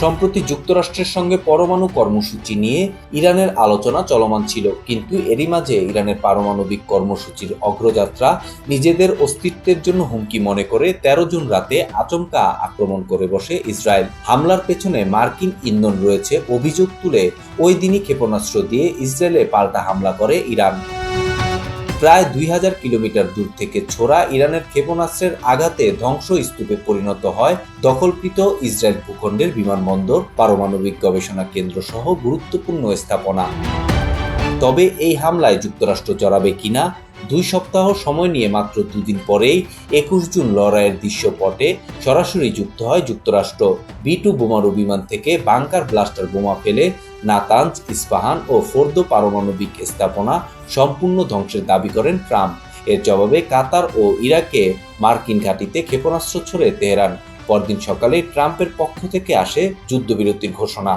সম্প্রতি যুক্তরাষ্ট্রের সঙ্গে পরমাণু কর্মসূচি নিয়ে ইরানের আলোচনা চলমান ছিল, কিন্তু এরই মাঝে ইরানের পারমাণবিক কর্মসূচির অগ্রযাত্রা নিজেদের অস্তিত্বের জন্য হুমকি মনে করে ১৩ জুন রাতে আচমকা আক্রমণ করে বসে ইসরায়েল। হামলার পেছনে মার্কিন ইন্ধন রয়েছে অভিযোগ তুলে ওই দিনই ক্ষেপণাস্ত্র দিয়ে ইসরায়েলে পাল্টা হামলা করে ইরান। প্রায় ২,০০০ কিলোমিটার দূর থেকে ছোড়া ইরানের ক্ষেপণাস্ত্রের আঘাতে ধ্বংসস্তূপে পরিণত হয় দখলকৃত ইসরায়েল ভূখণ্ডের বিমানবন্দর, পারমাণবিক গবেষণা কেন্দ্র সহ গুরুত্বপূর্ণ স্থাপনা। তবে এই হামলায় যুক্তরাষ্ট্র জড়াবে কিনা? ২ সপ্তাহ সময় নিয়ে মাত্র দুদিন পরেই ২১ জুন লড়াইয়ের দৃশ্যপটে সরাসরি যুক্ত হয় যুক্তরাষ্ট্র। B-2 বোমারু বিমান থেকে বাংকার ব্লাস্টার বোমা ফেলে নাতানজ, ইস্পাহান ও ফোর্দো পারমাণবিক স্থাপনা সম্পূর্ণ ধ্বংসের দাবি করেন ট্রাম্প। এর জবাবে কাতার ও ইরাকে মার্কিন ঘাঁটিতে ক্ষেপণাস্ত্র ছোড়ে তেহরান। পরদিন সকালে ট্রাম্পের পক্ষ থেকে আসে যুদ্ধবিরতির ঘোষণা।